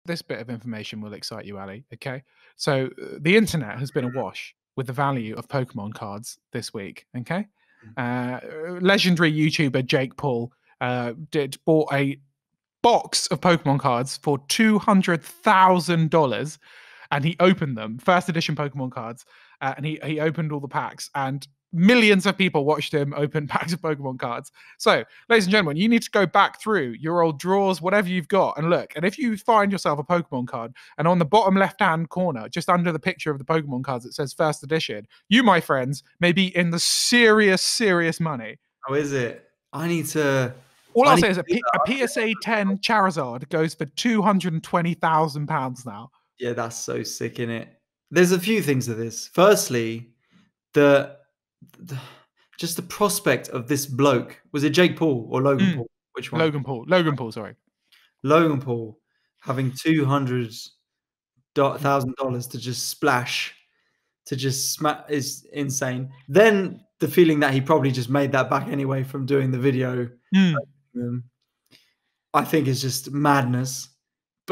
this bit of information will excite you, Ali. Okay, so the internet has been awash with the value of Pokemon cards this week. Okay, legendary YouTuber Jake Paul bought a box of Pokemon cards for $200,000, and he opened them, first edition Pokemon cards, and he opened all the packs, and millions of people watched him open packs of Pokemon cards. So, ladies and gentlemen, you need to go back through your old drawers, whatever you've got, and look. And if you find yourself a Pokemon card, and on the bottom left-hand corner, just under the picture of the Pokemon cards, it says first edition, you, my friends, may be in the serious money. How is it? I need to... All I'll say is a PSA 10 Charizard goes for £220,000 now. Yeah, that's so sick, innit? There's a few things to this. Firstly, just the prospect of this bloke. Was it Jake Paul or Logan Paul? Which one? Logan Paul, sorry. Logan Paul having $200,000 to just splash, to just smack is insane. Then the feeling that he probably just made that back anyway from doing the video, I think is just madness.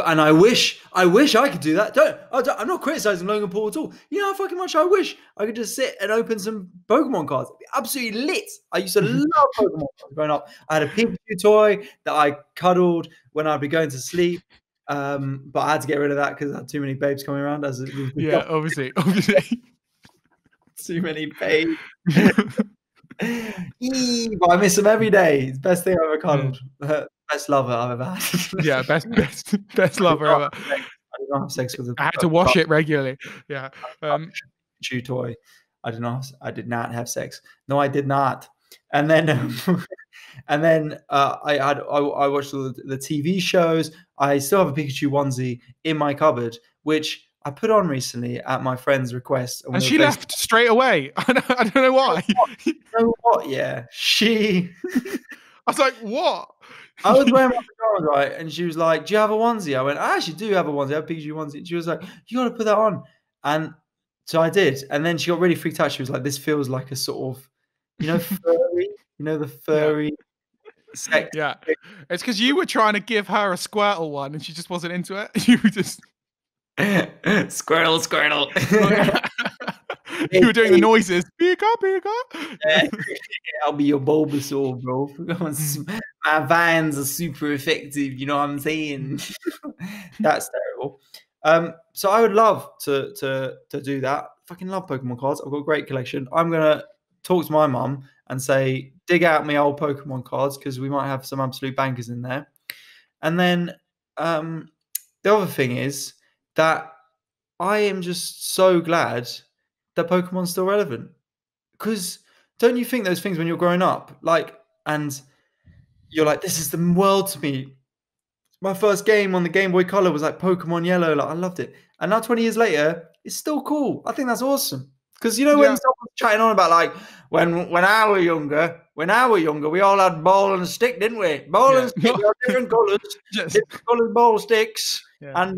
And I wish I could do that. I'm not criticizing Logan Paul at all. You know how fucking much I wish I could just sit and open some Pokemon cards. It'd be absolutely lit. I used to love Pokemon cards growing up. I had a Pikachu toy that I cuddled when I'd be going to sleep. But I had to get rid of that because I had too many babes coming around. Obviously. Too many babes. But I miss them every day. It's the best thing I've ever cuddled. Best lover I've ever had. Yeah, best lover ever. I did not have sex with I had to wash it regularly. Yeah. Chew toy. I did not have sex. No, I did not. And then I watched the TV shows. I still have a Pikachu onesie in my cupboard, which I put on recently at my friend's request. And she left straight away. I don't know why. You know what? Yeah. I was like, what? I was wearing my pajamas, right? And she was like, do you have a onesie? I went, I actually do have a onesie. I have a Pikachu onesie. And she was like, you got to put that on. And so I did. And then she got really freaked out. She was like, this feels like a sort of, furry, the furry sex. Yeah. It's because you were trying to give her a Squirtle one and she just wasn't into it. You were just... Squirtle. You were doing the noises. Pika. Yeah, I'll be your Bulbasaur, bro. My vines are super effective. You know what I'm saying? That's terrible. So I would love to do that. Fucking love Pokemon cards. I've got a great collection. I'm gonna talk to my mum and say, dig out my old Pokemon cards because we might have some absolute bankers in there. And then the other thing is that I am just so glad that Pokemon's still relevant. Because don't you think those things when you're growing up, and you're like, this is the world to me. My first game on the Game Boy Color was like Pokemon Yellow. I loved it. And now 20 years later, it's still cool. I think that's awesome. Because when someone's chatting on about when I were younger, we all had ball and stick, didn't we? Ball and stick, we had different colours, different coloured ball sticks. Yeah. And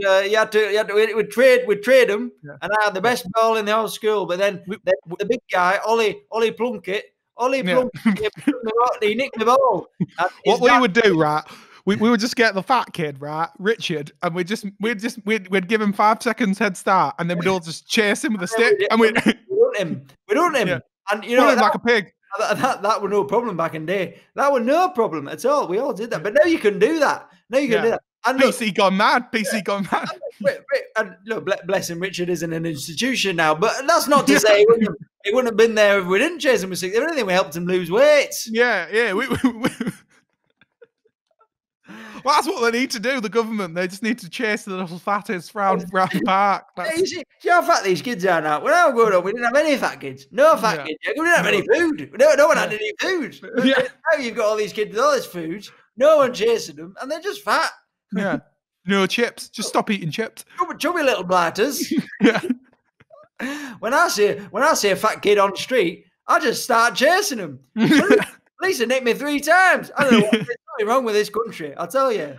we'd trade them. Yeah. And I had the best ball in the whole school. But then the big guy, Ollie Plunkett, he nicked the ball. What we would do, right? We would just get the fat kid, right, Richard, and we'd give him 5 seconds head start, and then we'd all just chase him with a stick, and we'd hunt him. Yeah. And like a pig. That was no problem back in the day. That was no problem at all. We all did that, but now you can do that. Now you can do that. And PC gone mad. And look, bless him, Richard isn't an institution now, but that's not to say he wouldn't have been there if we didn't chase him with sticks. If anything, we helped him lose weight. Yeah. Well, that's what they need to do, the government. They just need to chase the little fatties round the park. You see how fat these kids are now. When I was growing up, we didn't have any fat kids. No fat kids. We didn't have any food. No one had any food. Now you've got all these kids with all this food. No one chasing them, and they're just fat. Yeah. No chips. Just stop eating chips. Chubby little blighters. Yeah. When I see a fat kid on the street, I just start chasing him. Lisa nicked me 3 times. I don't know what's wrong with this country. I tell you.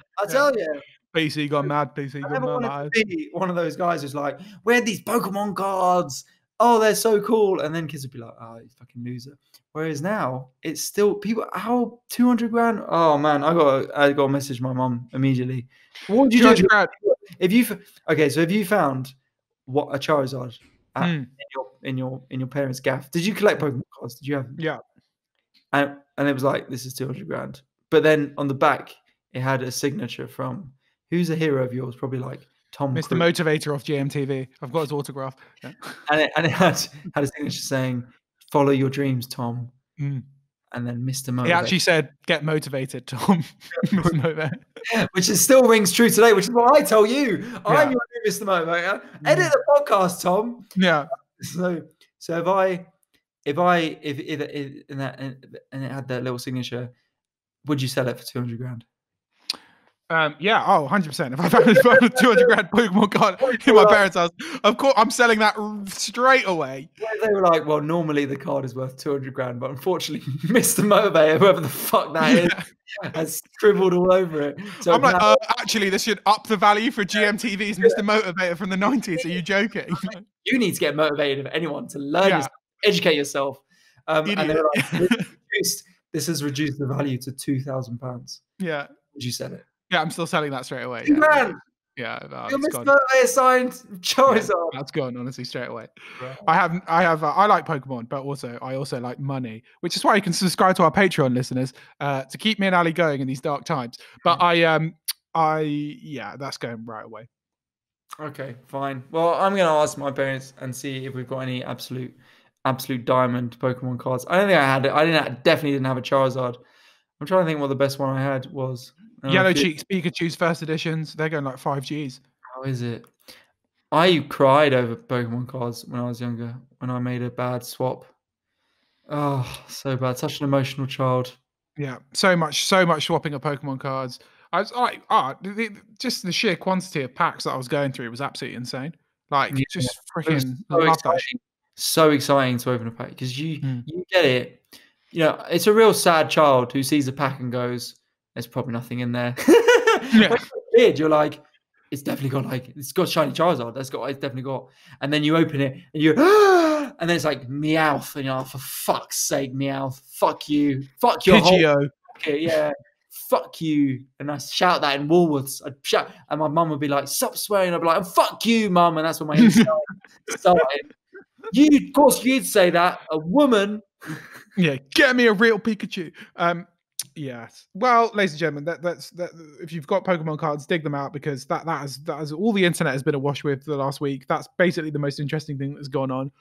PC gone mad. PC gone mad. I never wanted to be one of those guys who's like, we had these Pokemon cards. Oh, they're so cool. And then kids would be like, oh, you fucking loser. Whereas now, it's still people. How 200 grand? Oh man, I got to message my mum immediately. What would you do? if you found what a Charizard in your parents' gaff, did you collect Pokemon cards? Did you have them? Yeah. And it was like, this is 200 grand. But then on the back, it had a signature from who's a hero of yours? Probably like Tom Mr. Cruise. Motivator off GMTV. I've got his autograph. Yeah. And it had a signature saying, "Follow your dreams, Tom." Mm. And then Mr. Motivator. He actually said, "Get motivated, Tom." Mr. Motivator. Which still rings true today, which is what I tell you. I'm your new Mr. Motivator. Edit the podcast, Tom. Yeah. So if it had that little signature, would you sell it for 200 grand? Yeah, 100%. If I found a 200 grand Pokemon card in my parents' house, of course I'm selling that straight away. They were like, well, normally the card is worth 200 grand, but unfortunately, Mr. Motivator, whoever the fuck that is, has scribbled all over it. So I'm like, actually, this should up the value for GMTV's Mr. Motivator from the 90s. Are you joking? You need to get motivated, if anyone, to learn yourself, educate yourself. And they were like, this has reduced the value to £2,000. Yeah. Would you sell it? Yeah, I'm still selling that straight away. Yeah, your Mr. Motivator signed Charizard. Yeah, that's gone, honestly, straight away. Right. I like Pokemon, but I also like money, which is why you can subscribe to our Patreon listeners to keep me and Ali going in these dark times. But that's going right away. Okay, fine. Well, I'm going to ask my parents and see if we've got any absolute diamond Pokemon cards. I don't think I had it. Definitely didn't have a Charizard. I'm trying to think what the best one I had was. Yellow Cheeks Pikachu's first editions. They're going like 5Gs. How is it? I cried over Pokemon cards when I was younger, when I made a bad swap. Oh, so bad. Such an emotional child. Yeah, so much swapping of Pokemon cards. I was like, just the sheer quantity of packs that I was going through was absolutely insane. Like, just freaking love that shit. So exciting to open a pack because you get it. You know, it's a real sad child who sees a pack and goes, "There's probably nothing in there." Yeah. When you're a kid, you're like, "It's definitely got it's got shiny Charizard. It's definitely got." And then you open it and you, and then it's like Meowth, and you're like, "For fuck's sake, Meowth! Fuck you! Fuck your Pidgeot. Yeah, fuck you!" And I shout that in Woolworths. I'd shout, and my mum would be like, "Stop swearing!" I'd be like, "Fuck you, mum!" And that's when my head started. Of course, you'd say that, a woman. Yeah, get me a real Pikachu. Yes. Well, ladies and gentlemen, that's if you've got Pokemon cards, dig them out because that is all the internet has been awash with the last week. That's basically the most interesting thing that's gone on.